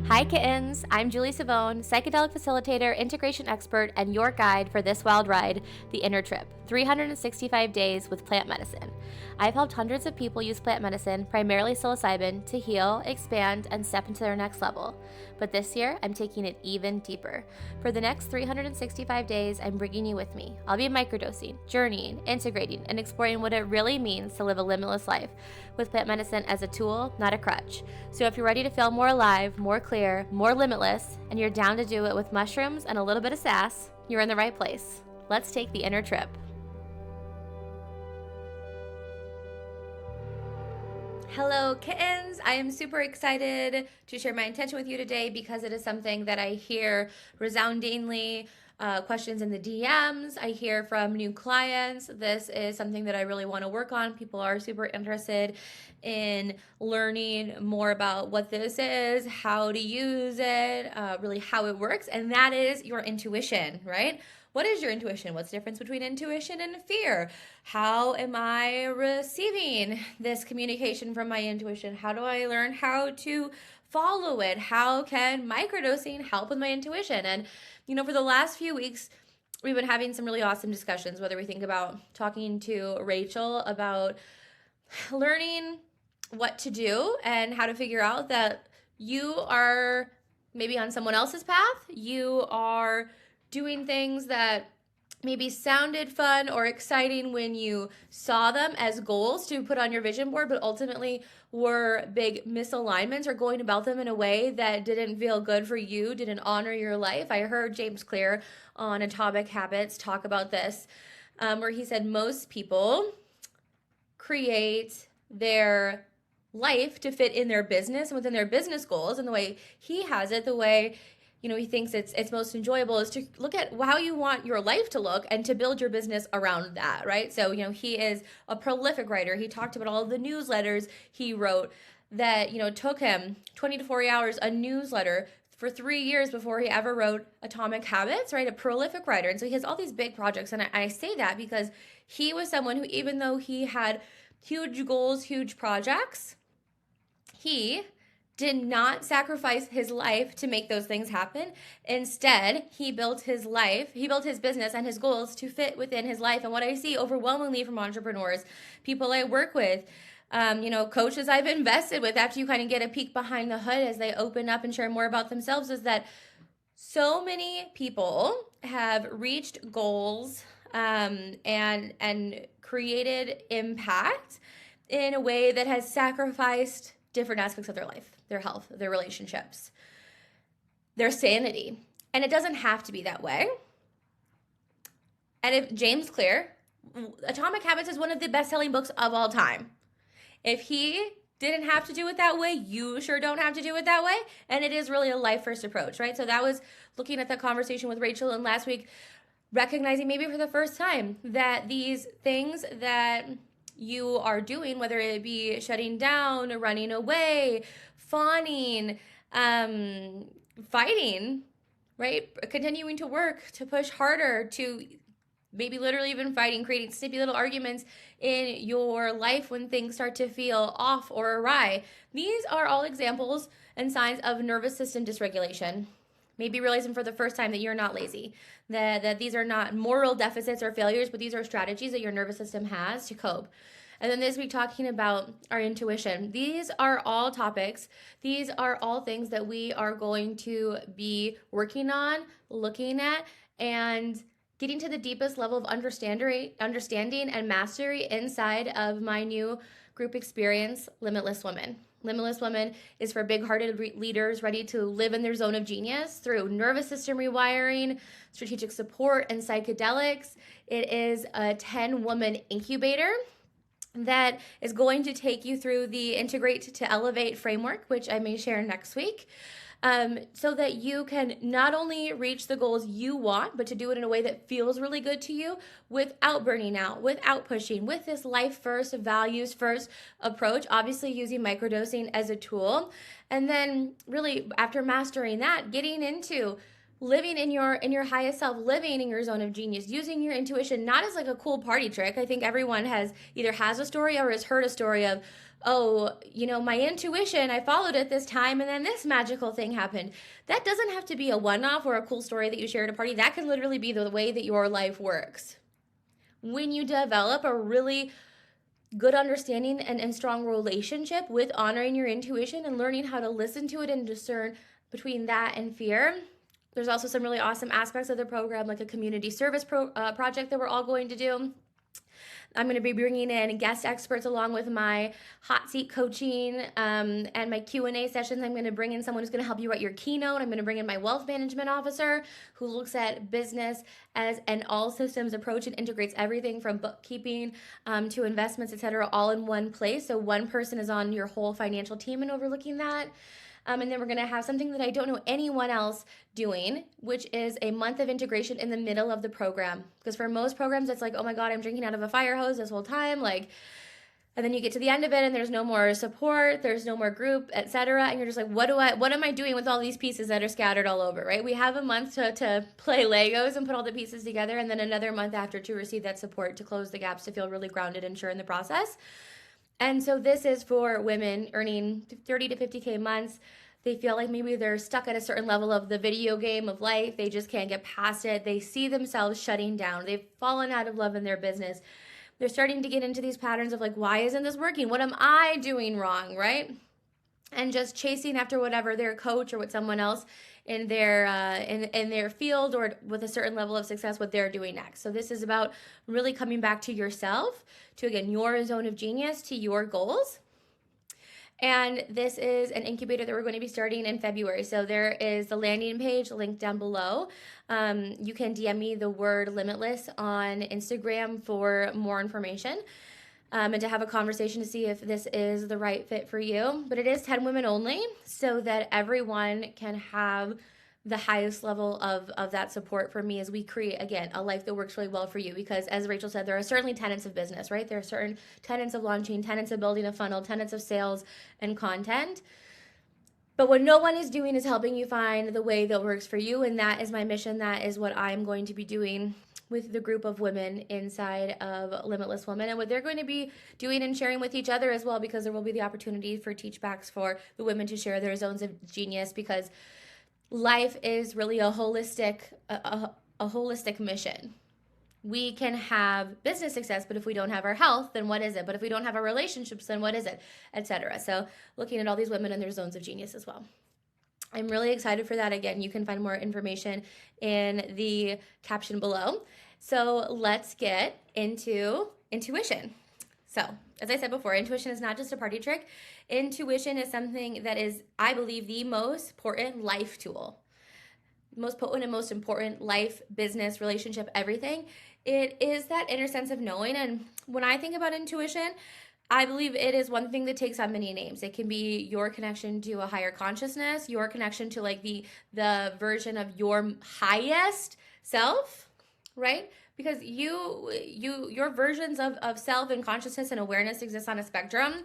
Hi kittens, I'm Julie Savone, psychedelic facilitator, integration expert, and your guide for this wild ride, the Inner Trip, 365 days with plant medicine. I've helped hundreds of people use plant medicine, primarily psilocybin, to heal, expand, and step into their next level. But this year, I'm taking it even deeper. For the next 365 days, I'm bringing you with me. I'll be microdosing, journeying, integrating, and exploring what it really means to live a limitless life, with plant medicine as a tool, not a crutch. So if you're ready to feel more alive, more clear, more limitless, and you're down to do it with mushrooms and a little bit of sass, you're in the right place. Let's take the inner trip. Hello, kittens. I am super excited to share my intention with you today because it is something that I hear resoundingly. Questions in the DMs. I hear from new clients. This is something that I really want to work on. People are super interested in learning more about what this is, how to use it, really how it works, and that is your intuition, right? What is your intuition? What's the difference between intuition and fear? How am I receiving this communication from my intuition? How do I learn how to follow it? How can microdosing help with my intuition? And, for the last few weeks, we've been having some really awesome discussions, whether we think about talking to Rachel about learning what to do and how to figure out that you are maybe on someone else's path. You are doing things that maybe sounded fun or exciting when you saw them as goals to put on your vision board, but ultimately were big misalignments or going about them in a way that didn't feel good for you, didn't honor your life. I heard James Clear on Atomic Habits talk about this, where he said most people create their life to fit in their business and within their business goals. And the way he has it, the way he thinks it's most enjoyable is to look at how you want your life to look and to build your business around that, right? So, he is a prolific writer. He talked about all of the newsletters he wrote that, took him 20 to 40 hours, a newsletter for 3 years before he ever wrote Atomic Habits, right? A prolific writer. And so he has all these big projects. And I say that because he was someone who, even though he had huge goals, huge projects, he did not sacrifice his life to make those things happen. Instead, he built his business and his goals to fit within his life. And what I see overwhelmingly from entrepreneurs, people I work with, coaches I've invested with, after you kind of get a peek behind the hood as they open up and share more about themselves, is that so many people have reached goals and created impact in a way that has sacrificed different aspects of their life, their health, their relationships, their sanity. And it doesn't have to be that way. And if James Clear, Atomic Habits is one of the best-selling books of all time. If he didn't have to do it that way, you sure don't have to do it that way. And it is really a life-first approach, right? So that was looking at the conversation with Rachel, and last week, recognizing maybe for the first time that these things that you are doing, whether it be shutting down, running away, fawning, fighting, right? Continuing to work, to push harder, to maybe literally even fighting, creating snippy little arguments in your life when things start to feel off or awry. These are all examples and signs of nervous system dysregulation. Maybe realizing for the first time that you're not lazy, that these are not moral deficits or failures, but these are strategies that your nervous system has to cope. And then this week, talking about our intuition. These are all topics. These are all things that we are going to be working on, looking at, and getting to the deepest level of understanding and mastery inside of my new group experience, Limitless Women. Limitless Women is for big-hearted leaders ready to live in their zone of genius through nervous system rewiring, strategic support, and psychedelics. It is a 10-woman incubator that is going to take you through the Integrate to Elevate framework, which I may share next week, so that you can not only reach the goals you want, but to do it in a way that feels really good to you without burning out, without pushing, with this life first, values first approach, obviously using microdosing as a tool. And then really after mastering that, getting into living in your highest self, living in your zone of genius, using your intuition, not as like a cool party trick. I think everyone has a story or has heard a story of, oh, my intuition, I followed it this time and then this magical thing happened. That doesn't have to be a one-off or a cool story that you share at a party. That can literally be the way that your life works. When you develop a really good understanding and strong relationship with honoring your intuition and learning how to listen to it and discern between that and fear. There's also some really awesome aspects of the program, like a community service project that we're all going to do. I'm going to be bringing in guest experts along with my hot seat coaching and my Q&A sessions. I'm going to bring in someone who's going to help you write your keynote. I'm going to bring in my wealth management officer who looks at business as an all systems approach and integrates everything from bookkeeping to investments, etc., all in one place. So one person is on your whole financial team and overlooking that. And then we're going to have something that I don't know anyone else doing, which is a month of integration in the middle of the program. Because for most programs, it's like, oh my God, I'm drinking out of a fire hose this whole time. And then you get to the end of it and there's no more support, there's no more group, etc. And you're just like, what am I doing with all these pieces that are scattered all over, right? We have a month to play Legos and put all the pieces together, and then another month after to receive that support to close the gaps, to feel really grounded and sure in the process. And so this is for women earning 30 to 50K months. They feel like maybe they're stuck at a certain level of the video game of life. They just can't get past it. They see themselves shutting down. They've fallen out of love in their business. They're starting to get into these patterns of like, why isn't this working? What am I doing wrong, right? And just chasing after whatever their coach or what someone else in their in their field or with a certain level of success, what they're doing next. So this is about really coming back to yourself, to again your zone of genius, to your goals. And this is an incubator that we're going to be starting in February. So there is the landing page linked down below. You can DM me the word limitless on Instagram for more information. And to have a conversation to see if this is the right fit for you. But it is 10 women only, so that everyone can have the highest level of that support for me as we create, again, a life that works really well for you. Because as Rachel said, there are certainly tenets of business, right? There are certain tenets of launching, tenets of building a funnel, tenets of sales and content. But what no one is doing is helping you find the way that works for you. And that is my mission. That is what I'm going to be doing with the group of women inside of Limitless Women, and what they're going to be doing and sharing with each other as well, because there will be the opportunity for teach backs for the women to share their zones of genius, because life is really a holistic mission. We can have business success, but if we don't have our health, then what is it? But if we don't have our relationships, then what is it? Etc. So looking at all these women and their zones of genius as well. I'm really excited for that. Again, you can find more information in the caption below. So let's get into intuition. So, as I said before, intuition is not just a party trick. Intuition is something that is, I believe, the most important life tool. Most potent and most important life, business, relationship, everything. It is that inner sense of knowing. And when I think about intuition, I believe it is one thing that takes on many names. It can be your connection to a higher consciousness, your connection to like the version of your highest self, right? Because your versions of self and consciousness and awareness exist on a spectrum.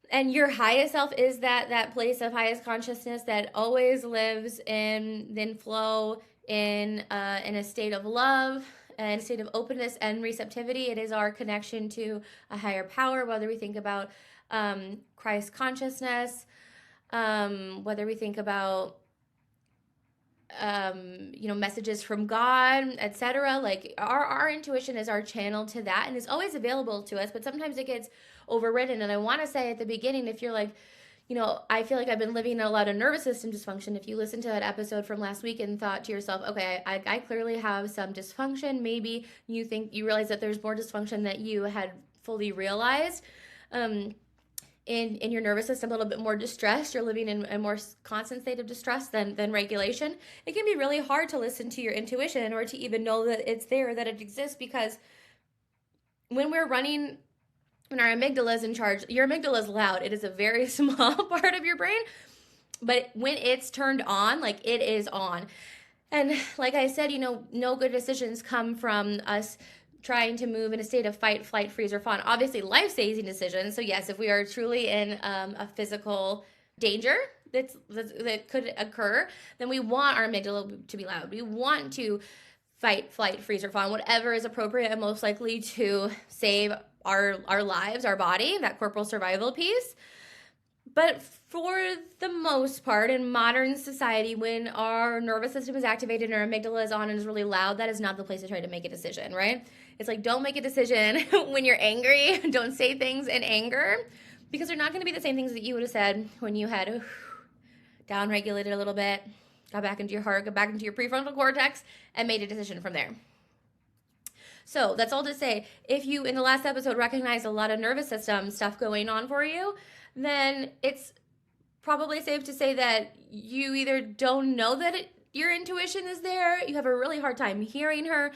And your highest self is that place of highest consciousness that always lives in flow, in a state of love, and a state of openness and receptivity. It is our connection to a higher power, whether we think about Christ consciousness, whether we think about messages from God, etc. Like our intuition is our channel to that, and is always available to us, but sometimes it gets overridden. And I want to say at the beginning, if you're like, I feel like I've been living in a lot of nervous system dysfunction. If you listened to that episode from last week and thought to yourself, okay, I clearly have some dysfunction, maybe you realize that there's more dysfunction that you had fully realized. In your nervous system, a little bit more distressed, you're living in a more constant state of distress than regulation, it can be really hard to listen to your intuition or to even know that it's there, that it exists, because when our amygdala is in charge, your amygdala is loud. It is a very small part of your brain, but when it's turned on, like it is on. And like I said, no good decisions come from us trying to move in a state of fight, flight, freeze, or fawn. Obviously, life-saving decisions. So yes, if we are truly in a physical danger that could occur, then we want our amygdala to be loud. We want to fight, flight, freeze, or fawn, whatever is appropriate and most likely to save our lives, our body, that corporal survival piece. But for the most part, in modern society, when our nervous system is activated and our amygdala is on and is really loud, that is not the place to try to make a decision, right? It's like, don't make a decision when you're angry. Don't say things in anger, because they're not going to be the same things that you would have said when you had down-regulated a little bit, got back into your heart, got back into your prefrontal cortex, and made a decision from there. So that's all to say, if you, in the last episode, recognized a lot of nervous system stuff going on for you, then it's probably safe to say that you either don't know that your intuition is there, you have a really hard time hearing her,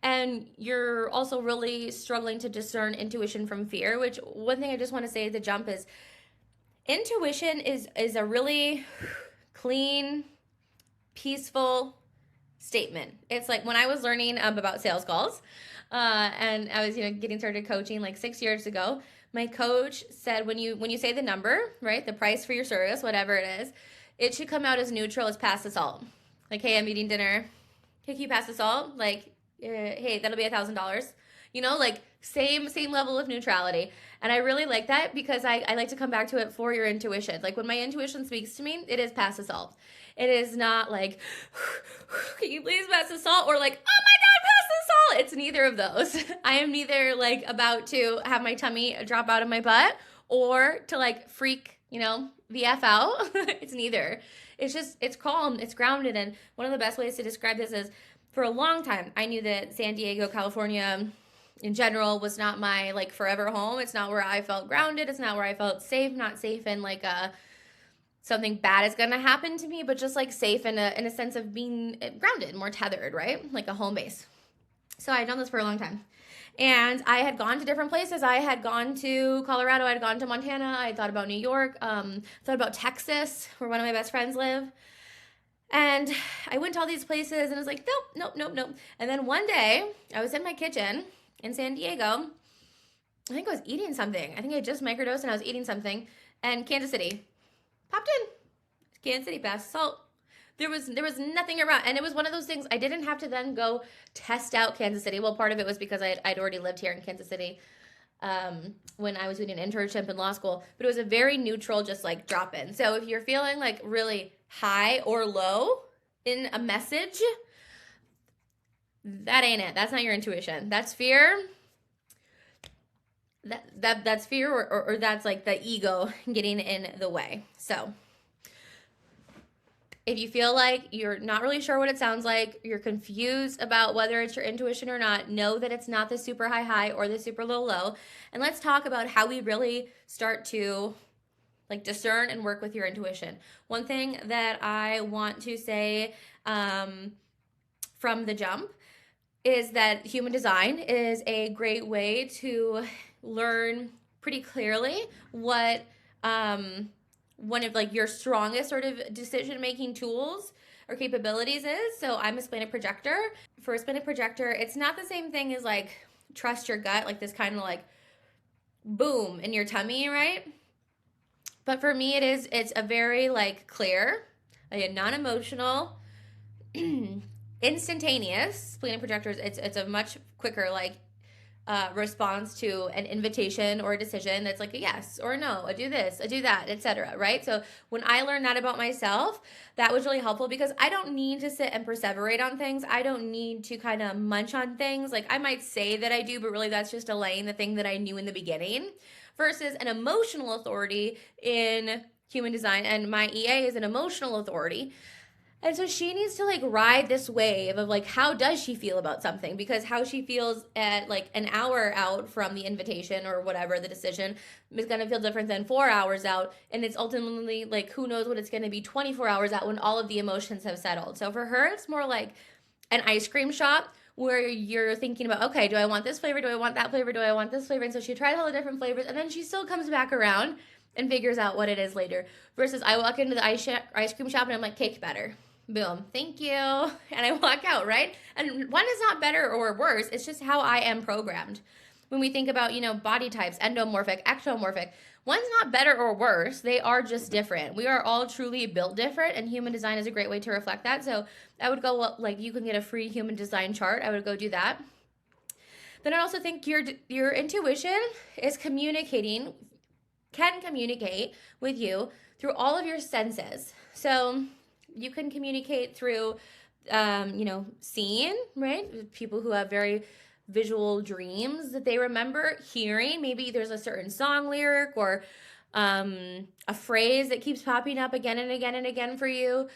and you're also really struggling to discern intuition from fear. Which, one thing I just want to say at the jump is, intuition is a really clean, peaceful statement. It's like when I was learning about sales calls, and I was getting started coaching like 6 years ago. My coach said, when you say the number, right, the price for your service, whatever it is, it should come out as neutral as pass the salt. Like, hey, I'm eating dinner. Hey, can you pass the salt? Like, hey, that'll be $1,000. Like same level of neutrality. And I really like that, because I like to come back to it for your intuition. Like, when my intuition speaks to me, it is pass the salt. It is not like, can you please pass the salt? Or like, oh my God, pass the salt. It's neither of those. I am neither like about to have my tummy drop out of my butt or to like freak, the F out. It's neither. It's calm, it's grounded. And one of the best ways to describe this is, for a long time, I knew that San Diego, California in general was not my like forever home. It's not where I felt grounded. It's not where I felt safe, not safe in like something bad is gonna happen to me, but just like safe in a sense of being grounded, more tethered, right? Like a home base. So I had done this for a long time. And I had gone to different places. I had gone to Colorado, I had gone to Montana, I thought about New York, thought about Texas, where one of my best friends live. And I went to all these places and I was like, nope. And then one day I was in my kitchen in San Diego. I think I was eating something. I think I just microdosed and I was eating something. And Kansas City popped in. Kansas City passed salt. There was nothing around. And it was one of those things, I didn't have to then go test out Kansas City. Well, part of it was because I'd already lived here in Kansas City when I was doing an internship in law school. But it was a very neutral, just like drop in. So if you're feeling like really high or low in a message, that ain't it. That's not your intuition. That's fear. That's fear, or that's like the ego getting in the way. So if you feel like you're not really sure what it sounds like, you're confused about whether it's your intuition or not, know that it's not the super high or the super low. And let's talk about how we really start to like discern and work with your intuition. One thing that I want to say from the jump is that human design is a great way to learn pretty clearly what one of like your strongest sort of decision-making tools or capabilities is. So I'm a splenic projector. For a splenic projector, it's not the same thing as like trust your gut, like this kind of like boom in your tummy, right? But for me, it's a very like clear, like a non-emotional, instantaneous splenic projectors. It's a much quicker like response to an invitation or a decision that's like a yes or a no, a do this, a do that, etc. Right? So when I learned that about myself, that was really helpful, because I don't need to sit and perseverate on things. I don't need to kind of munch on things. Like I might say that I do, but really that's just delaying the thing that I knew in the beginning, versus an emotional authority in human design. And my EA is an emotional authority. And so she needs to like ride this wave of like, how does she feel about something? Because how she feels at like an hour out from the invitation or whatever the decision is going to feel different than 4 hours out. And it's ultimately like, who knows what it's going to be 24 hours out when all of the emotions have settled. So for her, it's more like an ice cream shop where you're thinking about, okay, do I want this flavor? Do I want that flavor? Do I want this flavor? And so she tried all the different flavors, and then she still comes back around and figures out what it is later. Versus I walk into the ice cream shop and I'm like, cake better. Boom, thank you. And I walk out, right? And one is not better or worse. It's just how I am programmed. When we think about, body types, endomorphic, ectomorphic, one's not better or worse. They are just different. We are all truly built different, and human design is a great way to reflect that. So I would go, like, you can get a free human design chart. I would go do that. then I also think your intuition is can communicate with you through all of your senses. So you can communicate through, seeing, right? People who have very visual dreams that they remember hearing. Maybe there's a certain song lyric or a phrase that keeps popping up again and again and again for you,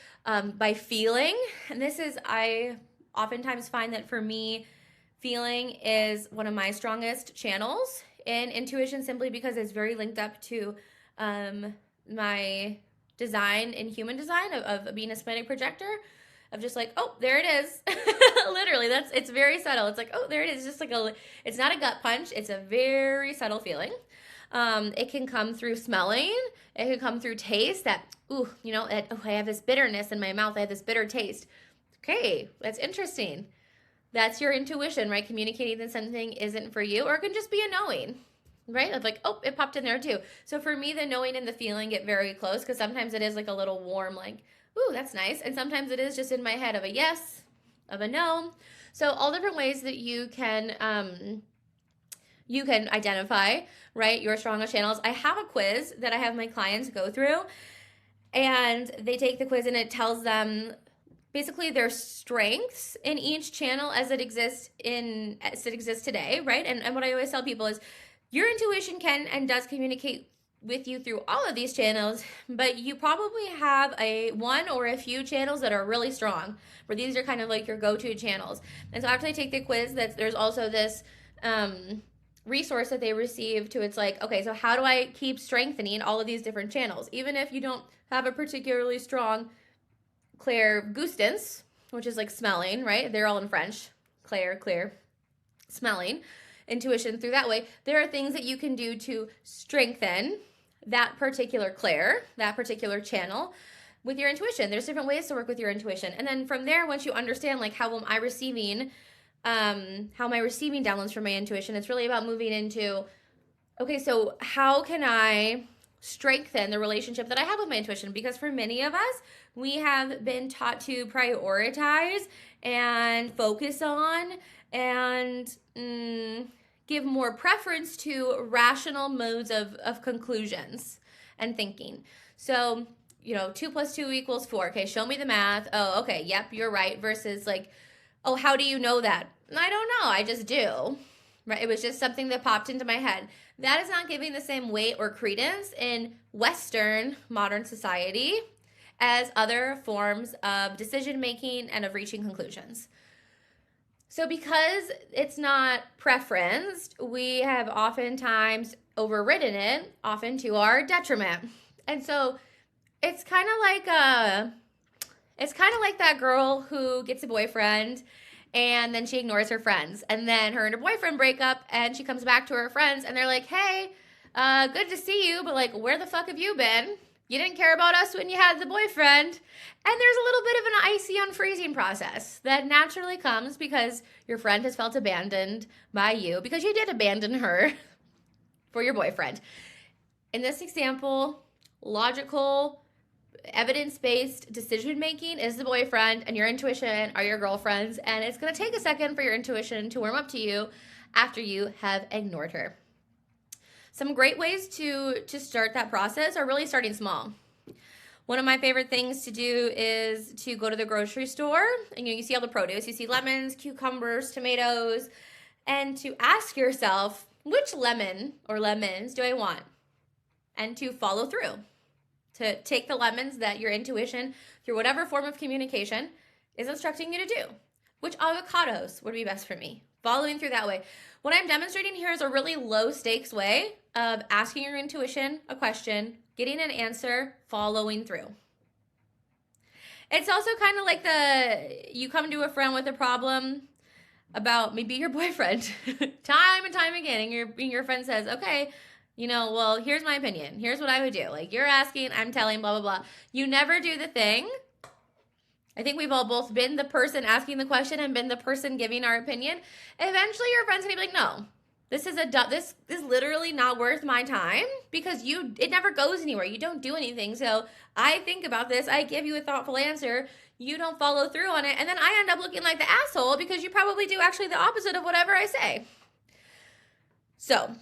by feeling. And I oftentimes find that for me, feeling is one of my strongest channels in intuition, simply because it's very linked up to my design in human design of being a somatic projector, of just like, oh, there it is. Literally, it's very subtle. It's like, oh, there it is. Just like it's not a gut punch. It's a very subtle feeling. It can come through smelling. It can come through taste. I have this bitterness in my mouth. I have this bitter taste. Okay, that's interesting. That's your intuition, right? Communicating that something isn't for you, or it can just be a knowing, right? Of like, oh, it popped in there too. So for me, the knowing and the feeling get very close, because sometimes it is like a little warm, like, ooh, that's nice. And sometimes it is just in my head of a yes, of a no. So all different ways that you can identify, right, your strongest channels. I have a quiz that I have my clients go through, and they take the quiz and it tells them basically their strengths in each channel as it exists today, right? And what I always tell people is your intuition can and does communicate with you through all of these channels, but you probably have one or a few channels that are really strong, where these are kind of like your go-to channels. And so after they take the quiz, there's also this resource that they receive to, it's like, okay, so how do I keep strengthening all of these different channels? Even if you don't have a particularly strong clairgustance, which is like smelling, right? They're all in French. Clear, smelling, intuition through that way. There are things that you can do to strengthen that particular that particular channel with your intuition. There's different ways to work with your intuition. And then from there, once you understand, like, how am I receiving downloads from my intuition, it's really about moving into, okay, so how can I strengthen the relationship that I have with my intuition? Because for many of us, we have been taught to prioritize and focus on and give more preference to rational modes of conclusions and thinking. So, 2 + 2 = 4. Okay, show me the math. Oh, okay, yep, you're right. Versus like, oh, how do you know that? I don't know, I just do. Right? It was just something that popped into my head. That is not giving the same weight or credence in Western modern society as other forms of decision making and of reaching conclusions. So because it's not preferenced, we have oftentimes overridden it, often to our detriment. And so it's kind of like that girl who gets a boyfriend and then she ignores her friends, and then her and her boyfriend break up, and she comes back to her friends and they're like, hey, good to see you, but like, where the fuck have you been? You didn't care about us when you had the boyfriend. And there's a little bit of an icy unfreezing process that naturally comes because your friend has felt abandoned by you because you did abandon her for your boyfriend. In this example, logical, evidence-based decision-making is the boyfriend, and your intuition are your girlfriends, and it's going to take a second for your intuition to warm up to you after you have ignored her. Some great ways to start that process are really starting small. One of my favorite things to do is to go to the grocery store, and you see all the produce. You see lemons, cucumbers, tomatoes, and to ask yourself, which lemon or lemons do I want? And to follow through. To take the lemons that your intuition, through whatever form of communication, is instructing you to do. Which avocados would be best for me? Following through that way. What I'm demonstrating here is a really low stakes way of asking your intuition a question, getting an answer, following through. It's also kind of like you come to a friend with a problem about maybe your boyfriend time and time again, and your friend says, okay, well, here's my opinion. Here's what I would do. Like, you're asking, I'm telling, blah, blah, blah. You never do the thing. I think we've all both been the person asking the question and been the person giving our opinion. Eventually, your friend's going to be like, no, this is literally not worth my time because it never goes anywhere. You don't do anything. So I think about this. I give you a thoughtful answer. You don't follow through on it. And then I end up looking like the asshole because you probably do actually the opposite of whatever I say. So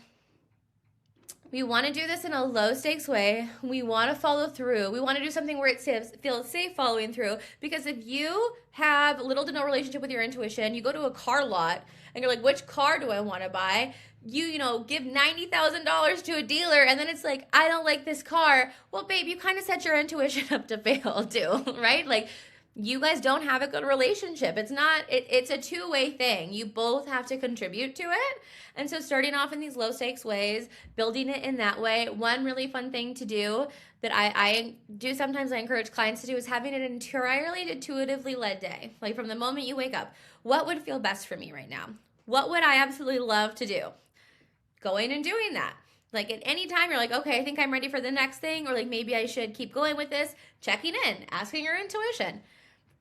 we want to do this in a low stakes way. We want to follow through. We want to do something where it feels safe following through. Because if you have little to no relationship with your intuition, you go to a car lot and you're like, which car do I want to buy? You give $90,000 to a dealer and then it's like, I don't like this car. Well, babe, you kind of set your intuition up to fail too, right? Like, you guys don't have a good relationship. It's a two-way thing. You both have to contribute to it. And so starting off in these low stakes ways, building it in that way. One really fun thing to do that I do sometimes, I encourage clients to do, is having an entirely intuitively led day. Like from the moment you wake up, what would feel best for me right now? What would I absolutely love to do? Going and doing that. Like at any time you're like, okay, I think I'm ready for the next thing, or like maybe I should keep going with this, checking in, asking your intuition.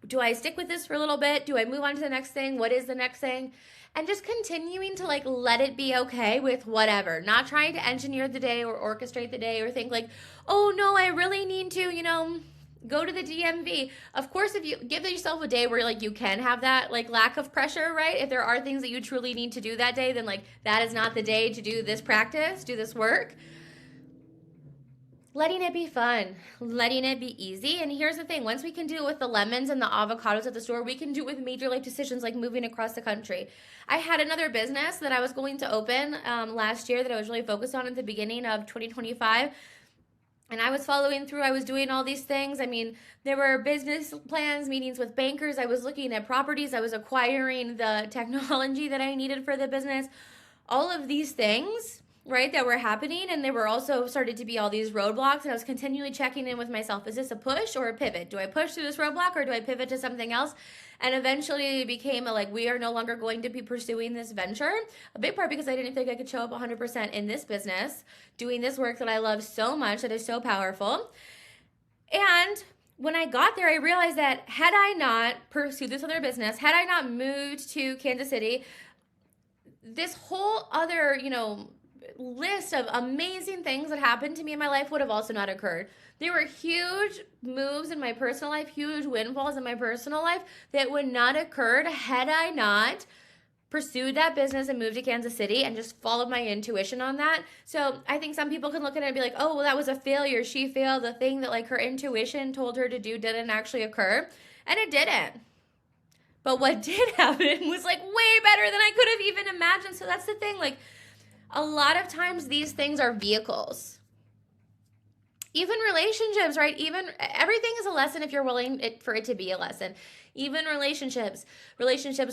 Do I stick with this for a little bit? Do I move on to the next thing? What is the next thing? And just continuing to like let it be okay with whatever. Not trying to engineer the day or orchestrate the day or think like, oh no, I really need to, go to the DMV. Of course, if you give yourself a day where like you can have that like lack of pressure, right? If there are things that you truly need to do that day, then like that is not the day to do this practice, do this work. Letting it be fun, letting it be easy. And here's the thing, once we can do it with the lemons and the avocados at the store, we can do it with major life decisions like moving across the country. I had another business that I was going to open last year that I was really focused on at the beginning of 2025. And I was following through. I was doing all these things. I mean, there were business plans, meetings with bankers. I was looking at properties. I was acquiring the technology that I needed for the business. All of these things, right, that were happening. And there were also started to be all these roadblocks. And I was continually checking in with myself. Is this a push or a pivot? Do I push through this roadblock or do I pivot to something else? And eventually it became we are no longer going to be pursuing this venture. A big part because I didn't think I could show up 100% in this business, doing this work that I love so much, that is so powerful. And when I got there, I realized that had I not pursued this other business, had I not moved to Kansas City, this whole other, list of amazing things that happened to me in my life would have also not occurred. There were huge moves in my personal life, huge windfalls in my personal life that would not occurred had I not pursued that business and moved to Kansas City and just followed my intuition on that. So I think some people can look at it and be like, oh, well, that was a failure. She failed. The thing that her intuition told her to do didn't actually occur. And it didn't. But what did happen was way better than I could have even imagined. So that's the thing. A lot of times these things are vehicles. Even relationships, right? Even everything is a lesson if you're willing for it to be a lesson. Even relationships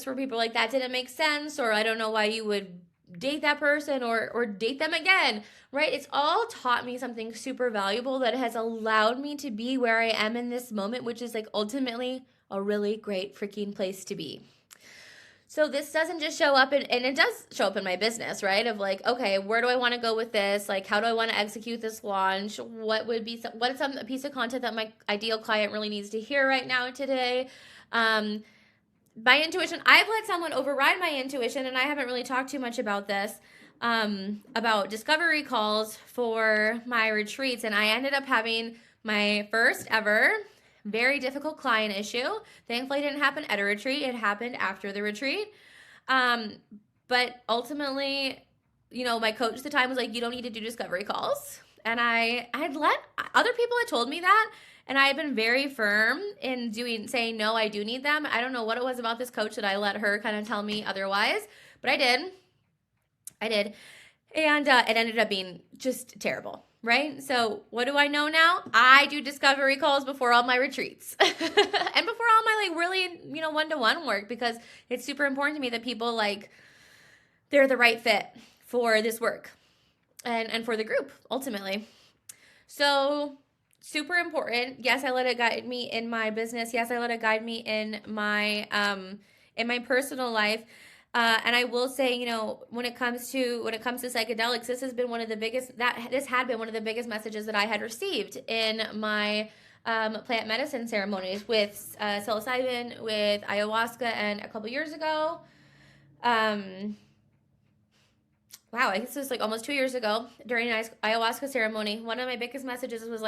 for people that didn't make sense, or I don't know why you would date that person or date them again, right? It's all taught me something super valuable that has allowed me to be where I am in this moment, which is ultimately a really great freaking place to be. So this doesn't just show up, and it does show up in my business, right? Of okay, where do I want to go with this? How do I want to execute this launch? What is a piece of content that my ideal client really needs to hear right now today? My intuition, I've let someone override my intuition, and I haven't really talked too much about this, about discovery calls for my retreats, and I ended up having my first ever very difficult client issue. Thankfully, it didn't happen at a retreat. It happened after the retreat. But ultimately, my coach at the time was you don't need to do discovery calls. And I had let other people had told me that. And I had been very firm in saying, no, I do need them. I don't know what it was about this coach that I let her kind of tell me otherwise. But I did. And it ended up being just terrible. Right? So what do I know now? I do discovery calls before all my retreats and before all my really, one-to-one work, because it's super important to me that people they're the right fit for this work and for the group ultimately. So super important. Yes, I let it guide me in my business. Yes, I let it guide me in my personal life. And I will say, when it comes to psychedelics, this had been one of the biggest messages that I had received in my plant medicine ceremonies with psilocybin, with ayahuasca, and a couple years ago. Wow, I guess it was almost 2 years ago during an ayahuasca ceremony. One of my biggest messages was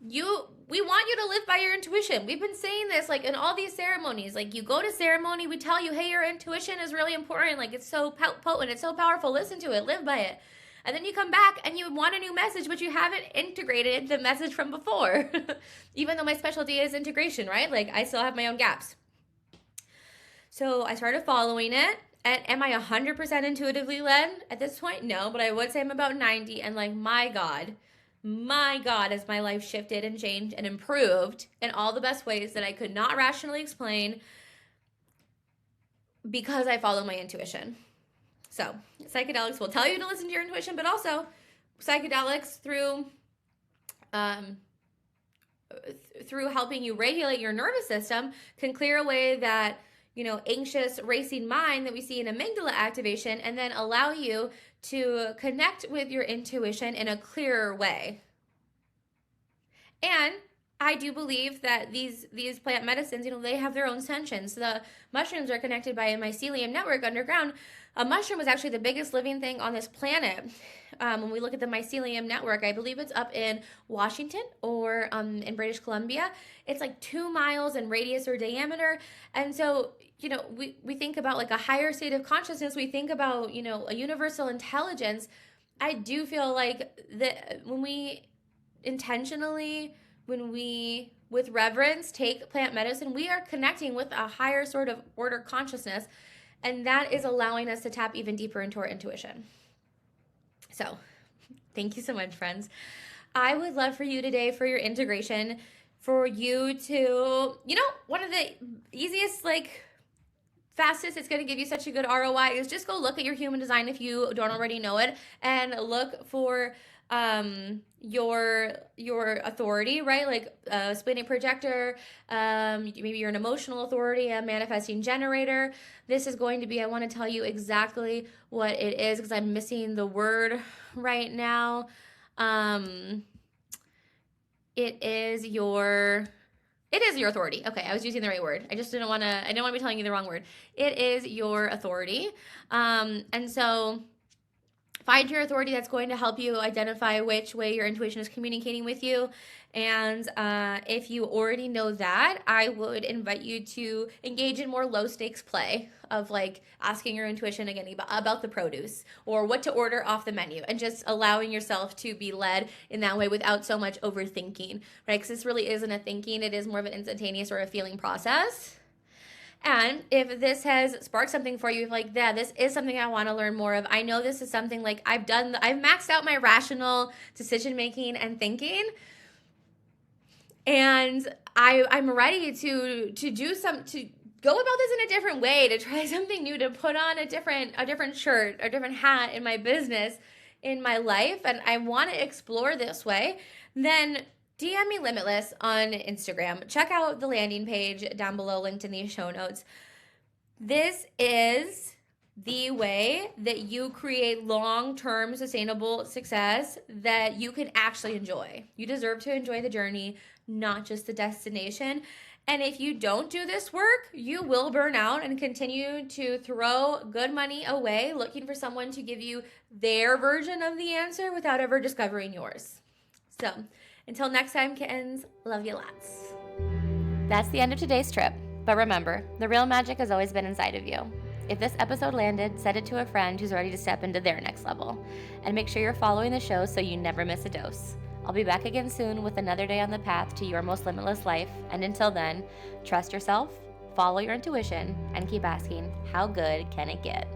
we want you to live by your intuition. We've been saying this like in all these ceremonies. Like you go to ceremony, we tell you, hey, your intuition is really important. Like it's so potent, it's so powerful. Listen to it, live by it. And then you come back and you want a new message, but you haven't integrated the message from before. Even though my specialty is integration, right? Like I still have my own gaps. So I started following it. And am I 100% intuitively led at this point? No, but I would say I'm about 90. And like, my God, as my life shifted and changed and improved in all the best ways that I could not rationally explain because I follow my intuition. So psychedelics will tell you to listen to your intuition, but also psychedelics through helping you regulate your nervous system can clear away that, anxious racing mind that we see in amygdala activation, and then allow you to connect with your intuition in a clearer way. And I do believe that these plant medicines, they have their own sentience. The mushrooms are connected by a mycelium network underground. A mushroom is actually the biggest living thing on this planet. When we look at the mycelium network, I believe it's up in Washington or in British Columbia. It's like 2 miles in radius or diameter. And so, we think about like a higher state of consciousness. We think about, a universal intelligence. I do feel like that when we intentionally, with reverence, take plant medicine, we are connecting with a higher sort of order consciousness. And that is allowing us to tap even deeper into our intuition. So, thank you so much, friends. I would love for you today, for your integration, for you to, one of the easiest, fastest, it's going to give you such a good ROI is just go look at your human design if you don't already know it, and look for your authority, right? Like a splenic projector, maybe you're an emotional authority, a manifesting generator. This is going to be, I want to tell you exactly what it is because I'm missing the word right now. It is your authority. Okay, I was using the right word. I didn't want to be telling you the wrong word. It is your authority. And so find your authority that's going to help you identify which way your intuition is communicating with you. And if you already know that, I would invite you to engage in more low stakes play of asking your intuition again about the produce or what to order off the menu, and just allowing yourself to be led in that way without so much overthinking, right? Because this really isn't a thinking, it is more of an instantaneous or a feeling process. And if this has sparked something for you, this is something I want to learn more of. I know this is something I've maxed out my rational decision making and thinking, and I'm ready to go about this in a different way, to try something new, to put on a different shirt, a different hat in my business, in my life, and I want to explore this way. Then DM me Limitless on Instagram. Check out the landing page down below, linked in the show notes. This is the way that you create long-term sustainable success that you can actually enjoy. You deserve to enjoy the journey, not just the destination. And if you don't do this work, you will burn out and continue to throw good money away looking for someone to give you their version of the answer without ever discovering yours. So, until next time, kittens, love you lots. That's the end of today's trip. But remember, the real magic has always been inside of you. If this episode landed, send it to a friend who's ready to step into their next level. And make sure you're following the show so you never miss a dose. I'll be back again soon with another day on the path to your most limitless life. And until then, trust yourself, follow your intuition, and keep asking, how good can it get?